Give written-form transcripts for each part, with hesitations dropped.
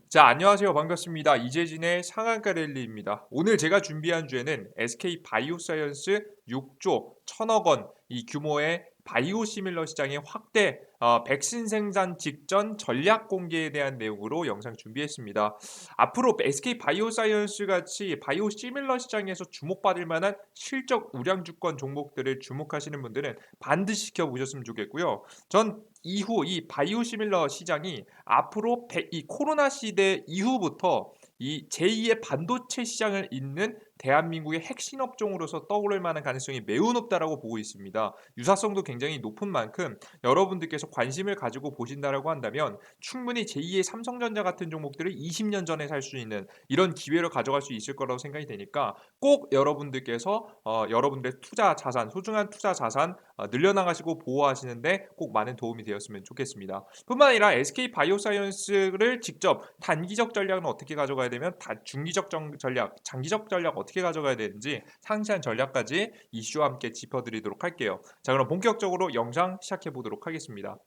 자, 안녕하세요. 반갑습니다. 이재진의 상한가 랠리입니다. 오늘 제가 준비한 주제는 SK 바이오사이언스 6조 1,000억 원 이 규모의 바이오시밀러 시장의 확대, 백신 생산 직전 전략 공개에 대한 내용으로 영상 준비했습니다. 앞으로 SK 바이오사이언스 같이 바이오시밀러 시장에서 주목받을 만한 실적 우량주권 종목들을 주목하시는 분들은 반드시 지켜보셨으면 좋겠고요. 전 이후 이 바이오시밀러 시장이 앞으로 이 코로나 시대 이후부터 이 제2의 반도체 시장을 잇는 대한민국의 핵심 업종으로서 떠오를 만한 가능성이 매우 높다라고 보고 있습니다. 유사성도 굉장히 높은 만큼 여러분들께서 관심을 가지고 보신다라고 한다면 충분히 제2의 삼성전자 같은 종목들을 20년 전에 살 수 있는 이런 기회를 가져갈 수 있을 거라고 생각이 되니까 꼭 여러분들께서 여러분들의 투자 자산, 소중한 투자 자산 늘려나가시고 보호하시는데 꼭 많은 도움이 되었으면 좋겠습니다. 뿐만 아니라 SK 바이오사이언스를 직접 단기적 전략은 어떻게 가져가야 되면 중기적 전략, 장기적 전략 어떻게 가져가야 되는지 상세한 전략까지 이슈와 함께 짚어드리도록 할게요. 자, 그럼 본격적으로 영상 시작해 보도록 하겠습니다.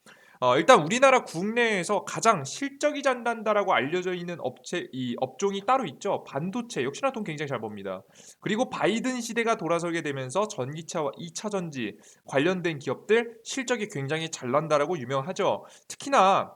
일단 우리나라 국내에서 가장 실적이 잘 난다라고 알려져 있는 이 업종이 따로 있죠. 반도체 역시나 돈 굉장히 잘 법니다. 그리고 바이든 시대가 돌아서게 되면서 전기차와 2차 전지 관련된 기업들 실적이 굉장히 잘 난다라고 유명하죠. 특히나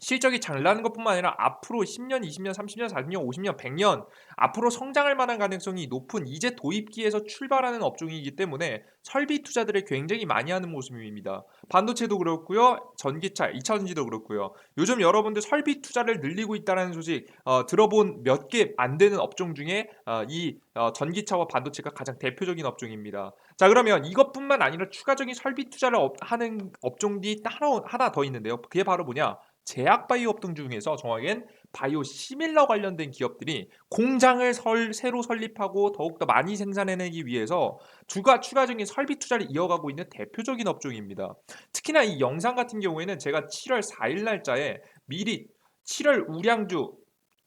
실적이 잘 나는 것뿐만 아니라 앞으로 10년, 20년, 30년, 40년, 50년, 100년 앞으로 성장할 만한 가능성이 높은 이제 도입기에서 출발하는 업종이기 때문에 설비 투자들을 굉장히 많이 하는 모습입니다. 반도체도 그렇고요. 전기차, 2차 전지도 그렇고요. 요즘 여러분들 설비 투자를 늘리고 있다는 소식 들어본 몇 개 안 되는 업종 중에 이 전기차와 반도체가 가장 대표적인 업종입니다. 자, 그러면 이것뿐만 아니라 추가적인 설비 투자를 하는 업종이 따로 하나 더 있는데요. 그게 바로 뭐냐? 제약 바이오 업종 중에서 정확히는 바이오 시밀러 관련된 기업들이 공장을 새로 설립하고 더욱더 많이 생산해내기 위해서 추가적인 설비 투자를 이어가고 있는 대표적인 업종입니다. 특히나 이 영상 같은 경우에는 제가 7월 4일 날짜에 미리 7월 우량주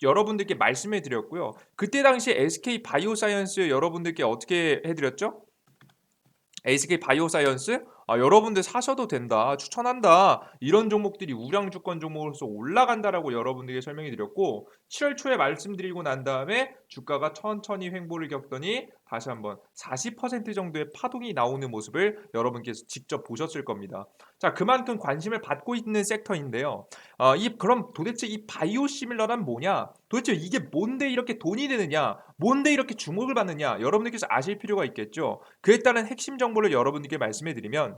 여러분들께 말씀해 드렸고요. 그때 당시 SK 바이오사이언스 여러분들께 어떻게 해드렸죠? SK 바이오사이언스 여러분들 사셔도 된다, 추천한다, 이런 종목들이 우량주권 종목으로서 올라간다라고 여러분들에게 설명해 드렸고 7월 초에 말씀드리고 난 다음에 주가가 천천히 횡보를 겪더니 다시 한번 40% 정도의 파동이 나오는 모습을 여러분께서 직접 보셨을 겁니다. 자, 그만큼 관심을 받고 있는 섹터인데요. 그럼 도대체 이 바이오시밀러란 뭐냐? 도대체 이게 뭔데 이렇게 돈이 되느냐? 뭔데 이렇게 주목을 받느냐? 여러분들께서 아실 필요가 있겠죠. 그에 따른 핵심 정보를 여러분들께 말씀해 드리면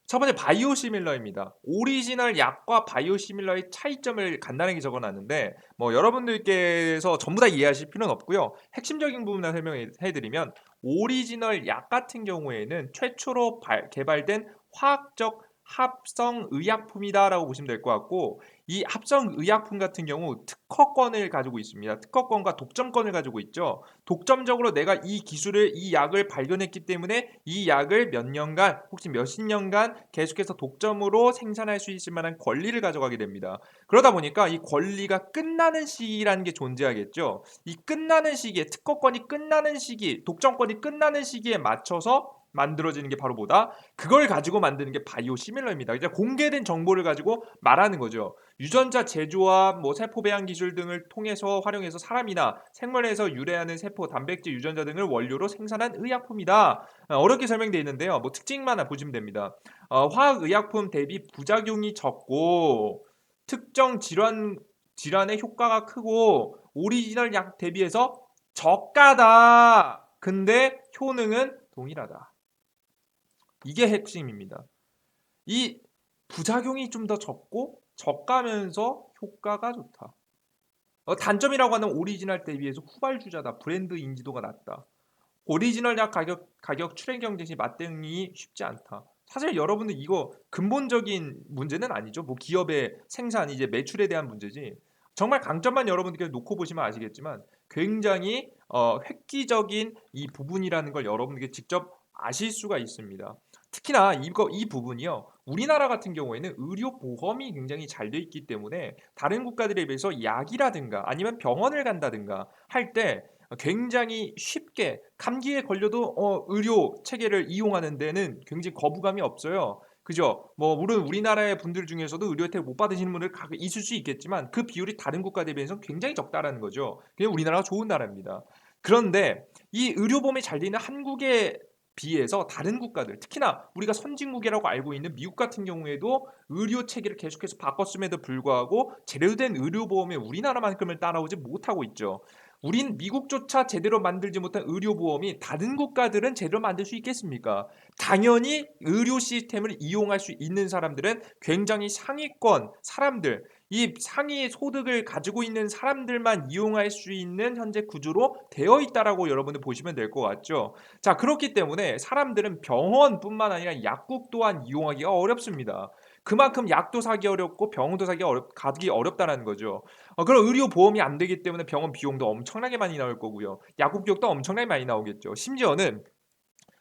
첫 번째 바이오시밀러입니다. 오리지널 약과 바이오시밀러의 차이점을 간단하게 적어놨는데 뭐 여러분들께서 전부 다 이해하실 필요는 없고요. 핵심적인 부분만 설명해 드리면 오리지널 약 같은 경우에는 최초로 개발된 화학적 합성 의약품이다라고 보시면 될 것 같고 이 합성 의약품 같은 경우 특허권을 가지고 있습니다. 특허권과 독점권을 가지고 있죠. 독점적으로 내가 이 약을 발견했기 때문에 이 약을 몇 년간 혹시 몇십 년간 계속해서 독점으로 생산할 수 있을 만한 권리를 가져가게 됩니다. 그러다 보니까 이 권리가 끝나는 시기라는 게 존재하겠죠. 이 끝나는 시기에 특허권이 끝나는 시기, 독점권이 끝나는 시기에 맞춰서 만들어지는 게 바로 뭐다? 그걸 가지고 만드는 게 바이오 시밀러입니다. 이제 공개된 정보를 가지고 말하는 거죠. 유전자 제조와 뭐 세포 배양 기술 등을 통해서 활용해서 사람이나 생물에서 유래하는 세포, 단백질, 유전자 등을 원료로 생산한 의약품이다. 어렵게 설명되어 있는데요. 뭐 특징만 보시면 됩니다. 화학 의약품 대비 부작용이 적고 특정 질환의 효과가 크고 오리지널 약 대비해서 저가다. 근데 효능은 동일하다. 이게 핵심입니다. 이 부작용이 좀 더 적고 저가면서 효과가 좋다. 단점이라고 하는 오리지널 대비해서 후발주자다. 브랜드 인지도가 낮다. 오리지널 약 가격 출현 경쟁시 맞대응이 쉽지 않다. 사실 여러분들 이거 근본적인 문제는 아니죠. 뭐 기업의 생산 이제 매출에 대한 문제지. 정말 강점만 여러분들께서 놓고 보시면 아시겠지만 굉장히 획기적인 이 부분이라는 걸 여러분들께 직접 아실 수가 있습니다. 특히나 이 부분이요. 우리나라 같은 경우에는 의료 보험이 굉장히 잘 돼 있기 때문에 다른 국가들에 비해서 약이라든가 아니면 병원을 간다든가 할때 굉장히 쉽게 감기에 걸려도 의료 체계를 이용하는 데는 굉장히 거부감이 없어요. 그죠? 뭐 물론 우리나라의 분들 중에서도 의료 혜택을 못 받으시는 분들 있을 수 있겠지만 그 비율이 다른 국가 대비해서 굉장히 적다라는 거죠. 그냥 우리나라가 좋은 나라입니다. 그런데 이 의료보험이 잘 돼 있는 한국에 비해서 다른 국가들, 특히나 우리가 선진국이라고 알고 있는 미국 같은 경우에도 의료 체계를 계속해서 바꿨음에도 불구하고 제대로 된 의료보험에 우리나라만큼을 따라오지 못하고 있죠. 우린 미국조차 제대로 만들지 못한 의료보험이 다른 국가들은 제대로 만들 수 있겠습니까? 당연히 의료 시스템을 이용할 수 있는 사람들은 굉장히 상위권 사람들, 이 상위 소득을 가지고 있는 사람들만 이용할 수 있는 현재 구조로 되어 있다라고 여러분들 보시면 될 것 같죠. 자, 그렇기 때문에 사람들은 병원뿐만 아니라 약국 또한 이용하기가 어렵습니다. 그만큼 약도 사기 어렵고 병원도 가기 어렵다는 거죠. 그럼 의료 보험이 안 되기 때문에 병원 비용도 엄청나게 많이 나올 거고요. 약국 비용도 엄청나게 많이 나오겠죠. 심지어는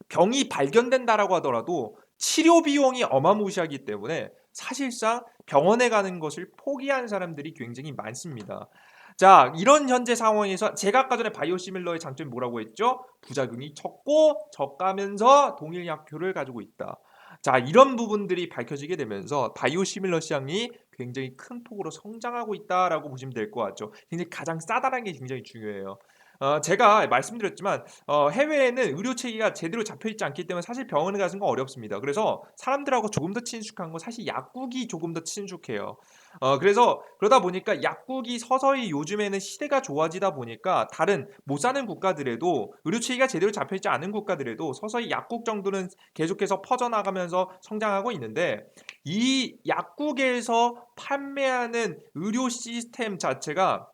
병이 발견된다라고 하더라도 치료 비용이 어마무시하기 때문에 사실상 병원에 가는 것을 포기한 사람들이 굉장히 많습니다. 자, 이런 현재 상황에서 제가 아까 전에 바이오시밀러의 장점이 뭐라고 했죠? 부작용이 적고 저가면서 동일 약효를 가지고 있다. 자, 이런 부분들이 밝혀지게 되면서 바이오시밀러 시장이 굉장히 큰 폭으로 성장하고 있다라고 보시면 될 것 같죠. 굉장히 가장 싸다라는 게 굉장히 중요해요. 제가 말씀드렸지만 해외에는 의료 체계가 제대로 잡혀 있지 않기 때문에 사실 병원에 가는 건 어렵습니다. 그래서 사람들하고 조금 더 친숙한 건 사실 약국이 조금 더 친숙해요. 그래서 그러다 보니까 약국이 서서히 요즘에는 시대가 좋아지다 보니까 다른 못 사는 국가들에도 의료 체계가 제대로 잡혀 있지 않은 국가들에도 서서히 약국 정도는 계속해서 퍼져나가면서 성장하고 있는데 이 약국에서 판매하는 의료 시스템 자체가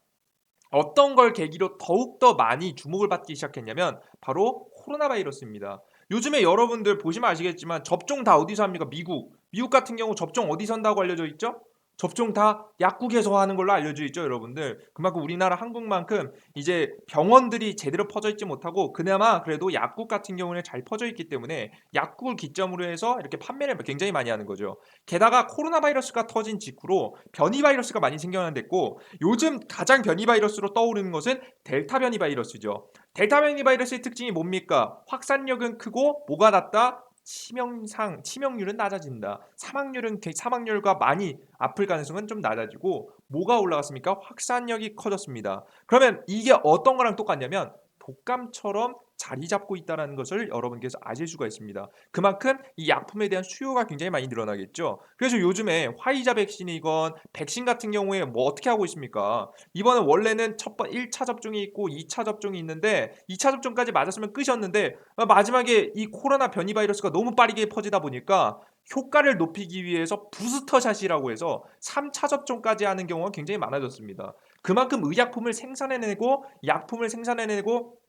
어떤 걸 계기로 더욱더 많이 주목을 받기 시작했냐면 바로 코로나 바이러스입니다. 요즘에 여러분들 보시면 아시겠지만 접종 다 어디서 합니까? 미국. 미국 같은 경우 접종 어디서 한다고 알려져 있죠? 접종 다 약국에서 하는 걸로 알려져 있죠, 여러분들. 그만큼 우리나라 한국만큼 이제 병원들이 제대로 퍼져 있지 못하고 그나마 그래도 약국 같은 경우는 잘 퍼져 있기 때문에 약국을 기점으로 해서 이렇게 판매를 굉장히 많이 하는 거죠. 게다가 코로나 바이러스가 터진 직후로 변이 바이러스가 많이 생겨났고 요즘 가장 변이 바이러스로 떠오르는 것은 델타 변이 바이러스죠. 델타 변이 바이러스의 특징이 뭡니까? 확산력은 크고 뭐가 낮다? 치명률은 낮아진다. 사망률과 많이 아플 가능성은 좀 낮아지고 뭐가 올라갔습니까? 확산력이 커졌습니다. 그러면 이게 어떤 거랑 똑같냐면 독감처럼 자리 잡고 있다는 것을 여러분께서 아실 수가 있습니다. 그만큼 이 약품에 대한 수요가 굉장히 많이 늘어나겠죠. 그래서 요즘에 화이자 백신이건 백신 같은 경우에 뭐 어떻게 하고 있습니까? 이번에 원래는 1차 접종이 있고 2차 접종이 있는데 2차 접종까지 맞았으면 끝이었는데 마지막에 이 코로나 변이 바이러스가 너무 빠르게 퍼지다 보니까 효과를 높이기 위해서 부스터샷이라고 해서 3차 접종까지 하는 경우가 굉장히 많아졌습니다. 그만큼 의약품을 생산해내고 약품을 생산해내고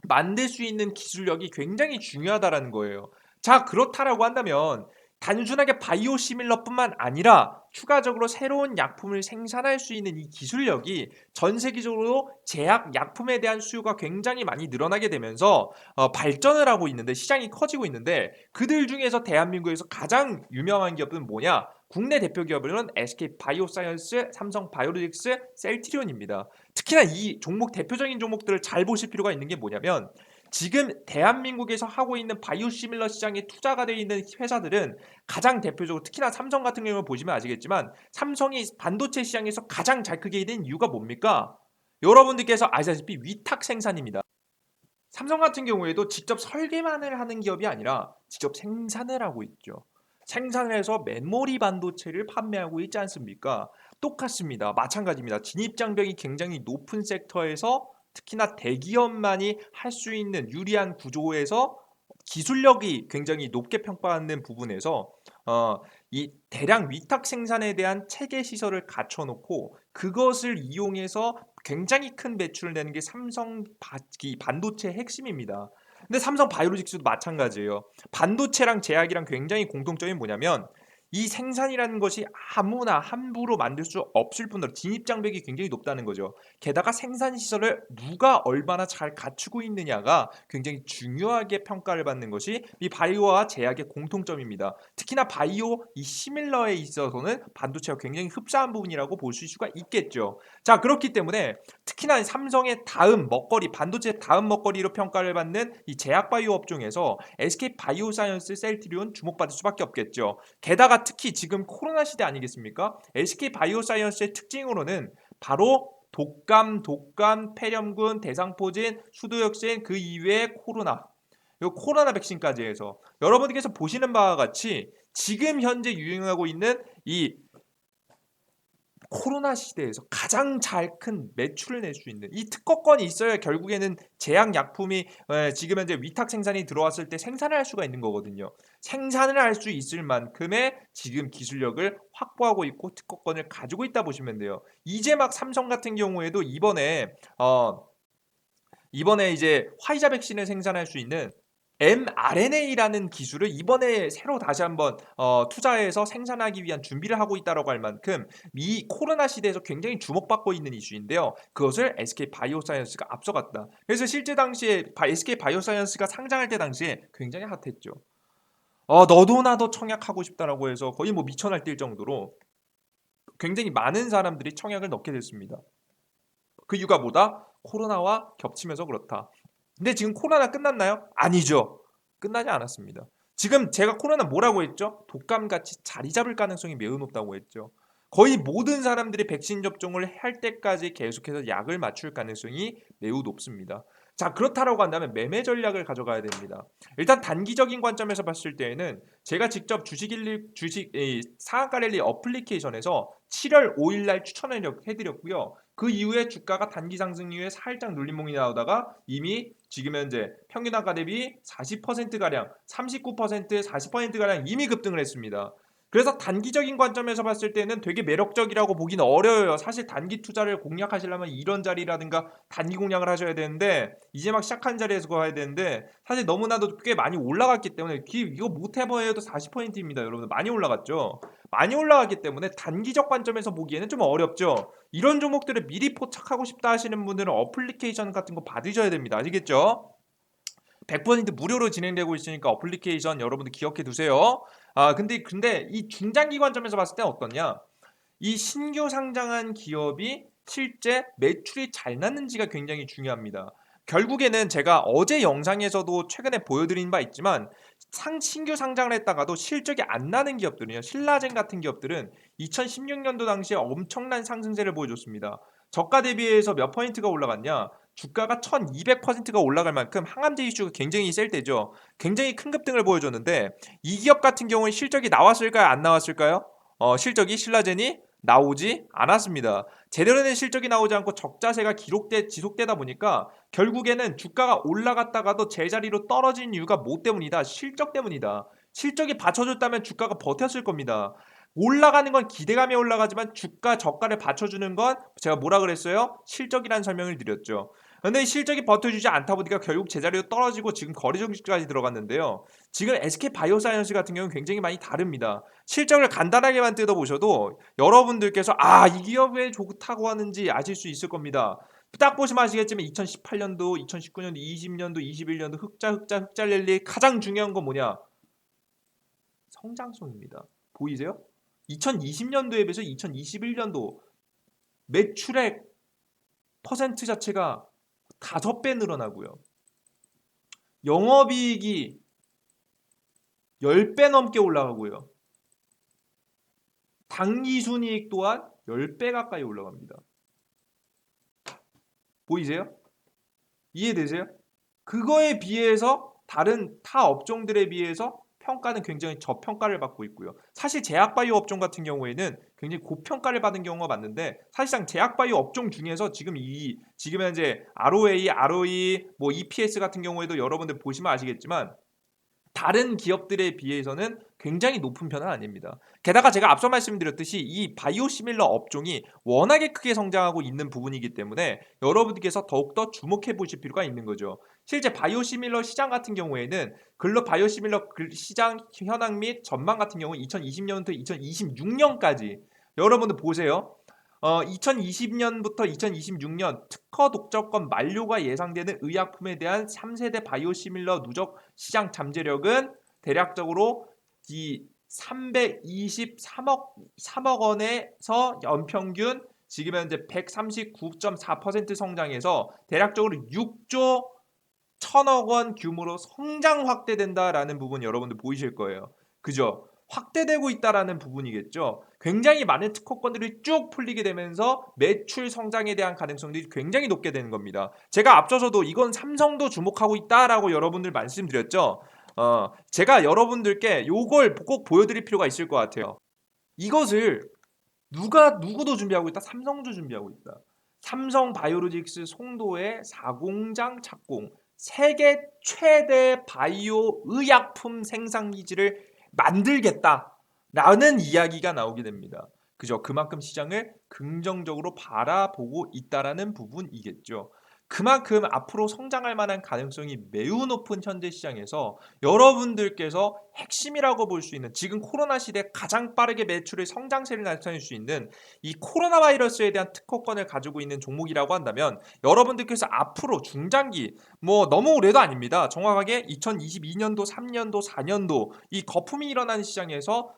만들 수 있는 기술력이 굉장히 중요하다라는 거예요. 자, 그렇다라고 한다면 단순하게 바이오시밀러뿐만 아니라 추가적으로 새로운 약품을 생산할 수 있는 이 기술력이 전 세계적으로 제약 약품에 대한 수요가 굉장히 많이 늘어나게 되면서 발전을 하고 있는데 시장이 커지고 있는데 그들 중에서 대한민국에서 가장 유명한 기업은 뭐냐? 국내 대표 기업은 SK 바이오사이언스, 삼성 바이오로직스, 셀트리온입니다. 특히나 이 종목 대표적인 종목들을 잘 보실 필요가 있는 게 뭐냐면 지금 대한민국에서 하고 있는 바이오시밀러 시장에 투자가 되어 있는 회사들은 가장 대표적으로 특히나 삼성 같은 경우를 보시면 아시겠지만 삼성이 반도체 시장에서 가장 잘 크게 된 이유가 뭡니까? 여러분들께서 아시다시피 위탁 생산입니다. 삼성 같은 경우에도 직접 설계만을 하는 기업이 아니라 직접 생산을 하고 있죠. 생산을 해서 메모리 반도체를 판매하고 있지 않습니까? 똑같습니다. 마찬가지입니다. 진입장벽이 굉장히 높은 섹터에서 특히나 대기업만이 할 수 있는 유리한 구조에서 기술력이 굉장히 높게 평가받는 부분에서 이 대량 위탁 생산에 대한 체계 시설을 갖춰놓고 그것을 이용해서 굉장히 큰 매출을 내는 게 이 반도체의 핵심입니다. 근데 삼성 바이오로직스도 마찬가지예요. 반도체랑 제약이랑 굉장히 공통점이 뭐냐면 이 생산이라는 것이 아무나 함부로 만들 수 없을 뿐더러 진입 장벽이 굉장히 높다는 거죠. 게다가 생산 시설을 누가 얼마나 잘 갖추고 있느냐가 굉장히 중요하게 평가를 받는 것이 이 바이오와 제약의 공통점입니다. 특히나 바이오 이 시밀러에 있어서는 반도체가 굉장히 흡사한 부분이라고 보실 수가 있겠죠. 자, 그렇기 때문에 특히나 삼성의 다음 먹거리, 반도체 다음 먹거리로 평가를 받는 이 제약 바이오 업종에서 SK 바이오사이언스, 셀트리온 주목받을 수밖에 없겠죠. 게다가 특히 지금 코로나 시대 아니겠습니까? SK 바이오사이언스의 특징으로는 바로 독감, 폐렴군, 대상포진, 수두역신 그 이외에 코로나, 이 코로나 백신까지 해서 여러분들께서 보시는 바와 같이 지금 현재 유행하고 있는 이 코로나 시대에서 가장 잘 큰 매출을 낼 수 있는 이 특허권이 있어야 결국에는 제약약품이 지금 현재 위탁 생산이 들어왔을 때 생산을 할 수가 있는 거거든요. 생산을 할 수 있을 만큼의 지금 기술력을 확보하고 있고 특허권을 가지고 있다 보시면 돼요. 이제 막 삼성 같은 경우에도 이번에 이제 화이자 백신을 생산할 수 있는 mRNA라는 기술을 이번에 새로 다시 한번 투자해서 생산하기 위한 준비를 하고 있다라고 할 만큼 이 코로나 시대에서 굉장히 주목받고 있는 이슈인데요. 그것을 SK 바이오사이언스가 앞서갔다. 그래서 실제 당시에 SK 바이오사이언스가 상장할 때 당시에 굉장히 핫했죠. 너도 나도 청약하고 싶다라고 해서 거의 뭐 미쳐 날뛸 정도로 굉장히 많은 사람들이 청약을 넣게 됐습니다. 그 이유가 뭐다? 코로나와 겹치면서 그렇다. 근데 지금 코로나 끝났나요? 아니죠. 끝나지 않았습니다. 지금 제가 코로나 뭐라고 했죠? 독감같이 자리 잡을 가능성이 매우 높다고 했죠. 거의 모든 사람들이 백신 접종을 할 때까지 계속해서 약을 맞출 가능성이 매우 높습니다. 자, 그렇다라고 한다면 매매 전략을 가져가야 됩니다. 일단 단기적인 관점에서 봤을 때에는 제가 직접 상한가 랠리 어플리케이션에서 7월 5일 날 추천을 해드렸고요. 그 이후에 주가가 단기 상승 이후에 살짝 눌림목이 나오다가 이미 지금 현재 평균 단가 대비 40%가량, 39%, 40%가량 이미 급등을 했습니다. 그래서 단기적인 관점에서 봤을 때는 되게 매력적이라고 보기는 어려워요. 사실 단기 투자를 공략하시려면 이런 자리라든가 단기 공략을 하셔야 되는데 이제 막 시작한 자리에서 가야 되는데 사실 너무나도 꽤 많이 올라갔기 때문에 이거 못 해봐야도 40%입니다. 여러분 많이 올라갔죠. 많이 올라갔기 때문에 단기적 관점에서 보기에는 좀 어렵죠. 이런 종목들을 미리 포착하고 싶다 하시는 분들은 어플리케이션 같은 거 받으셔야 됩니다. 아시겠죠? 100% 무료로 진행되고 있으니까 어플리케이션 여러분들 기억해 두세요. 근데 이 중장기 관점에서 봤을 때 어떠냐? 이 신규 상장한 기업이 실제 매출이 잘 났는지가 굉장히 중요합니다. 결국에는 제가 어제 영상에서도 최근에 보여드린 바 있지만 신규 상장을 했다가도 실적이 안 나는 기업들은요. 신라젠 같은 기업들은 2016년도 당시에 엄청난 상승세를 보여줬습니다. 저가 대비해서 몇 퍼센트가 올라갔냐? 주가가 1200%가 올라갈 만큼 항암제 이슈가 굉장히 셀 때죠. 굉장히 큰 급등을 보여줬는데 이 기업 같은 경우는 실적이 나왔을까요? 안 나왔을까요? 실적이 신라젠이 나오지 않았습니다. 제대로 된 실적이 나오지 않고 적자세가 지속되다 보니까 결국에는 주가가 올라갔다가도 제자리로 떨어진 이유가 뭐 때문이다? 실적 때문이다. 실적이 받쳐줬다면 주가가 버텼을 겁니다. 올라가는 건 기대감에 올라가지만 주가 저가를 받쳐주는 건 제가 뭐라 그랬어요? 실적이라는 설명을 드렸죠. 근데 실적이 버텨주지 않다 보니까 결국 제자리로 떨어지고 지금 거래정지까지 들어갔는데요. 지금 SK 바이오사이언스 같은 경우는 굉장히 많이 다릅니다. 실적을 간단하게만 뜯어보셔도 여러분들께서 이 기업 왜 좋다고 하는지 아실 수 있을 겁니다. 딱 보시면 아시겠지만 2018년도, 2019년도, 20년도, 21년도 흑자 랠리 가장 중요한 건 뭐냐? 성장성입니다. 보이세요? 2020년도에 비해서 2021년도 매출액 퍼센트 자체가 5배 늘어나고요. 영업이익이 10배 넘게 올라가고요. 당기순이익 또한 10배 가까이 올라갑니다. 보이세요? 이해되세요? 그거에 비해서 다른 타 업종들에 비해서 평가는 굉장히 저평가를 받고 있고요. 사실 제약바이오 업종 같은 경우에는 굉장히 고평가를 받은 경우가 많은데 사실상 제약바이오 업종 중에서 지금 현재 ROA, ROE, 뭐 EPS 같은 경우에도 여러분들 보시면 아시겠지만 다른 기업들에 비해서는 굉장히 높은 편은 아닙니다. 게다가 제가 앞서 말씀드렸듯이 이 바이오시밀러 업종이 워낙에 크게 성장하고 있는 부분이기 때문에 여러분들께서 더욱더 주목해 보실 필요가 있는 거죠. 실제 바이오시밀러 시장 같은 경우에는 바이오시밀러 시장 현황 및 전망 같은 경우 2020년부터 2026년까지 여러분들 보세요. 2020년부터 2026년 특허 독점권 만료가 예상되는 의약품에 대한 3세대 바이오시밀러 누적 시장 잠재력은 대략적으로 이 323억 원에서 연평균 지금 현재 139.4% 성장해서 대략적으로 6조 1천억 원 규모로 성장 확대된다라는 부분 여러분들 보이실 거예요. 그죠? 확대되고 있다라는 부분이겠죠. 굉장히 많은 특허권들이 쭉 풀리게 되면서 매출 성장에 대한 가능성들이 굉장히 높게 되는 겁니다. 제가 앞서서도 이건 삼성도 주목하고 있다라고 여러분들 말씀드렸죠. 제가 여러분들께 요걸 꼭 보여드릴 필요가 있을 것 같아요. 이것을 누구도 준비하고 있다. 삼성도 준비하고 있다. 삼성 바이오로직스 송도의 4공장 착공, 세계 최대 바이오 의약품 생산 기지를 만들겠다라는 이야기가 나오게 됩니다. 그죠? 그만큼 시장을 긍정적으로 바라보고 있다라는 부분이겠죠. 그만큼 앞으로 성장할 만한 가능성이 매우 높은 현재 시장에서 여러분들께서 핵심이라고 볼 수 있는 지금 코로나 시대 가장 빠르게 매출의 성장세를 나타낼 수 있는 이 코로나 바이러스에 대한 특허권을 가지고 있는 종목이라고 한다면 여러분들께서 앞으로 중장기 너무 오래도 아닙니다. 정확하게 2022년도, 3년도, 4년도 이 거품이 일어나는 시장에서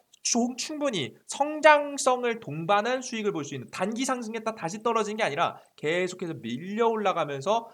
충분히 성장성을 동반한 수익을 볼 수 있는 단기 상승했다 다시 떨어지는 게 아니라 계속해서 밀려 올라가면서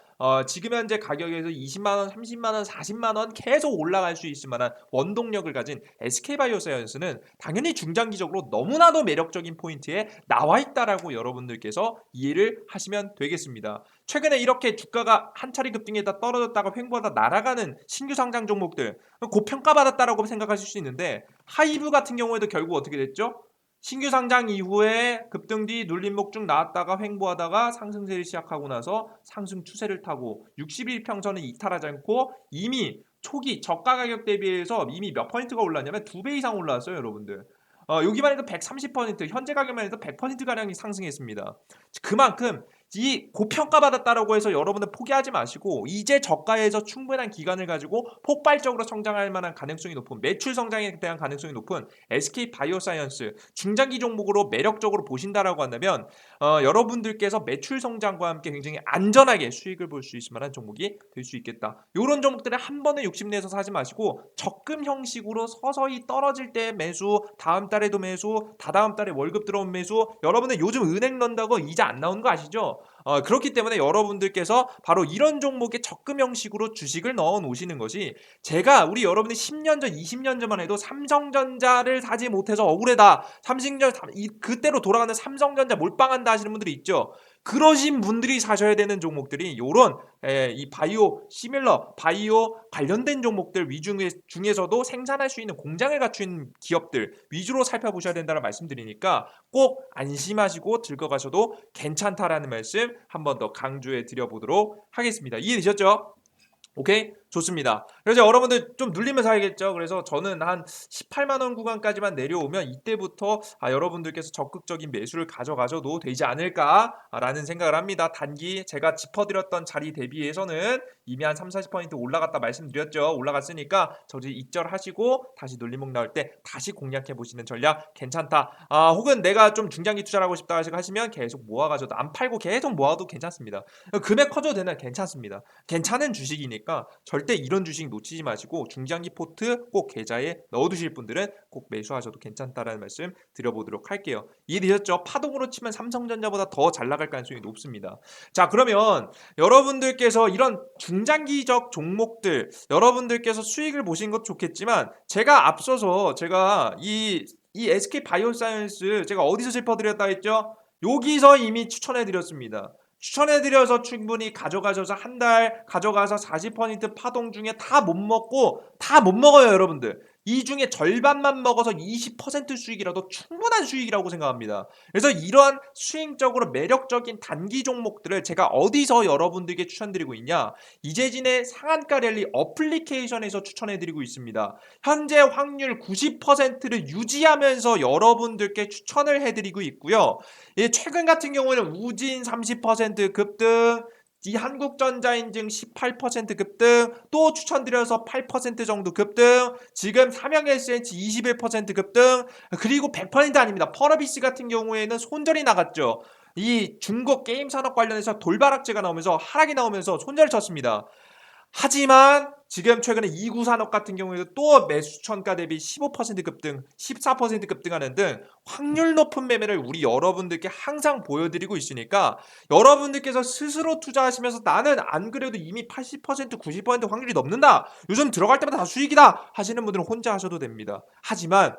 지금 현재 가격에서 20만 원, 30만 원, 40만 원 계속 올라갈 수 있을 만한 원동력을 가진 SK바이오사이언스는 당연히 중장기적으로 너무나도 매력적인 포인트에 나와 있다라고 여러분들께서 이해를 하시면 되겠습니다. 최근에 이렇게 주가가 한 차례 급등에다 떨어졌다가 횡보하다 날아가는 신규 상장 종목들 고평가받았다라고 생각하실 수 있는데 하이브 같은 경우에도 결국 어떻게 됐죠? 신규 상장 이후에 급등 뒤 눌림목 쭉 나왔다가 횡보하다가 상승세를 시작하고 나서 상승 추세를 타고 60일 평선을 이탈하지 않고 이미 초기 저가 가격 대비해서 이미 몇 퍼센트가 올랐냐면 2배 이상 올라왔어요, 여러분들. 여기만 해도 130%, 현재 가격만 해도 100%가량이 상승했습니다. 그만큼 이 고평가받았다라고 해서 여러분들 포기하지 마시고 이제 저가에서 충분한 기간을 가지고 폭발적으로 성장할 만한 가능성이 높은 매출 성장에 대한 가능성이 높은 SK 바이오사이언스 중장기 종목으로 매력적으로 보신다라고 한다면 여러분들께서 매출 성장과 함께 굉장히 안전하게 수익을 볼 수 있을 만한 종목이 될 수 있겠다. 이런 종목들을 한 번에 욕심내서 사지 마시고 적금 형식으로 서서히 떨어질 때 매수, 다음 달에도 매수, 다다음 달에 월급 들어온 매수. 여러분들 요즘 은행 넣는다고 이자 안 나오는 거 아시죠? 그렇기 때문에 여러분들께서 바로 이런 종목의 적금 형식으로 주식을 넣어 놓으시는 것이 제가 우리 여러분이 10년 전, 20년 전만 해도 삼성전자를 사지 못해서 억울하다. 그때로 돌아가는 삼성전자 몰빵한다 하시는 분들이 있죠. 그러신 분들이 사셔야 되는 종목들이 요런 이 바이오 시밀러 바이오 관련된 종목들 중에서도 생산할 수 있는 공장을 갖춘 기업들 위주로 살펴보셔야 된다는 말씀드리니까 꼭 안심하시고 들고 가셔도 괜찮다라는 말씀 한 번 더 강조해 드려보도록 하겠습니다. 이해되셨죠? 오케이? 좋습니다. 그래서 여러분들 좀 눌리면 사야겠죠. 그래서 저는 한 18만 원 구간까지만 내려오면 이때부터 여러분들께서 적극적인 매수를 가져가셔도 되지 않을까라는 생각을 합니다. 단기 제가 짚어드렸던 자리 대비해서는 이미 한 3, 40% 올라갔다 말씀드렸죠. 올라갔으니까 저지 익절하시고 다시 눌림목 나올 때 다시 공략해 보시는 전략 괜찮다. 혹은 내가 좀 중장기 투자를 하고 싶다 하시면 계속 모아가셔도 안 팔고 계속 모아도 괜찮습니다. 금액 커져도 되나 괜찮습니다. 괜찮은 주식이니까 절대 이런 주식 놓치지 마시고 중장기 포트 꼭 계좌에 넣어두실 분들은 꼭 매수하셔도 괜찮다라는 말씀 드려보도록 할게요. 이해되셨죠? 파동으로 치면 삼성전자보다 더 잘 나갈 가능성이 높습니다. 자, 그러면 여러분들께서 이런 중장기적 종목들 여러분들께서 수익을 보신 것도 좋겠지만 제가 앞서서 제가 이 SK 바이오사이언스 제가 어디서 짚어드렸다 했죠? 여기서 이미 추천해드렸습니다. 추천해드려서 충분히 가져가셔서 한 달 가져가서 40% 파동 중에 다 못 먹어요, 여러분들. 이 중에 절반만 먹어서 20% 수익이라도 충분한 수익이라고 생각합니다. 그래서 이러한 수익적으로 매력적인 단기 종목들을 제가 어디서 여러분들께 추천드리고 있냐? 이재진의 상한가 랠리 어플리케이션에서 추천해드리고 있습니다. 현재 확률 90%를 유지하면서 여러분들께 추천을 해드리고 있고요. 최근 같은 경우에는 우진 30% 급등, 이 한국전자인증 18% 급등, 또 추천드려서 8% 정도 급등, 지금 삼양SH 21% 급등, 그리고 100% 아닙니다. 펄어비스 같은 경우에는 손절이 나갔죠. 이 중국 게임 산업 관련해서 돌발악재가 나오면서 하락이 나오면서 손절을 쳤습니다. 하지만 지금 최근에 이구산업 같은 경우에도 또 매수천가 대비 15% 급등, 14% 급등하는 등 확률 높은 매매를 우리 여러분들께 항상 보여드리고 있으니까 여러분들께서 스스로 투자하시면서 나는 안 그래도 이미 80%, 90% 확률이 넘는다. 요즘 들어갈 때마다 다 수익이다 하시는 분들은 혼자 하셔도 됩니다. 하지만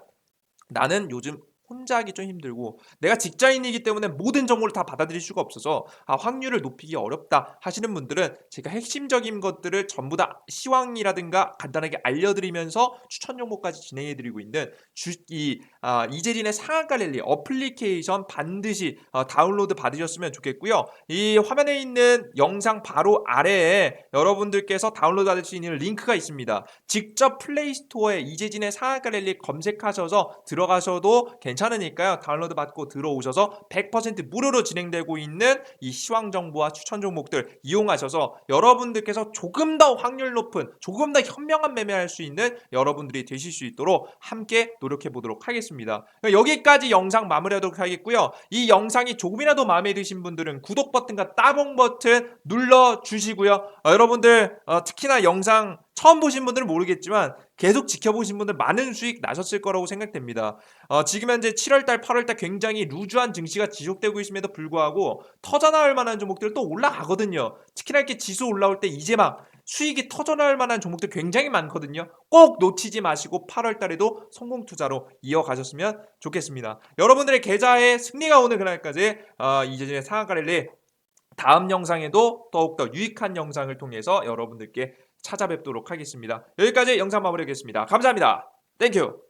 나는 요즘 혼자 하기 좀 힘들고 내가 직장인이기 때문에 모든 정보를 다 받아들일 수가 없어서 확률을 높이기 어렵다 하시는 분들은 제가 핵심적인 것들을 전부 다 시황이라든가 간단하게 알려드리면서 추천 정보까지 진행해드리고 있는 이재진의 상한가 랠리 어플리케이션 반드시 다운로드 받으셨으면 좋겠고요. 이 화면에 있는 영상 바로 아래에 여러분들께서 다운로드 받을 수 있는 링크가 있습니다. 직접 플레이스토어에 이재진의 상한가 랠리 검색하셔서 들어가셔도 괜찮으니까요. 다운로드 받고 들어오셔서 100% 무료로 진행되고 있는 이 시황 정보와 추천 종목들 이용하셔서 여러분들께서 조금 더 확률 높은, 조금 더 현명한 매매할 수 있는 여러분들이 되실 수 있도록 함께 노력해 보도록 하겠습니다. 여기까지 영상 마무리하도록 하겠고요. 이 영상이 조금이라도 마음에 드신 분들은 구독 버튼과 따봉 버튼 눌러주시고요. 여러분들 특히나 영상 처음 보신 분들은 모르겠지만 계속 지켜보신 분들 많은 수익 나셨을 거라고 생각됩니다. 지금 현재 7월달, 8월달 굉장히 루즈한 증시가 지속되고 있음에도 불구하고 터져나올 만한 종목들 또 올라가거든요. 특히나 이렇게 지수 올라올 때 이제 막 수익이 터져나올 만한 종목들 굉장히 많거든요. 꼭 놓치지 마시고 8월달에도 성공 투자로 이어가셨으면 좋겠습니다. 여러분들의 계좌에 승리가 오는 그날까지 이재진의 상한가 랠리 다음 영상에도 더욱더 유익한 영상을 통해서 여러분들께 찾아뵙도록 하겠습니다. 여기까지 영상 마무리하겠습니다. 감사합니다. 땡큐.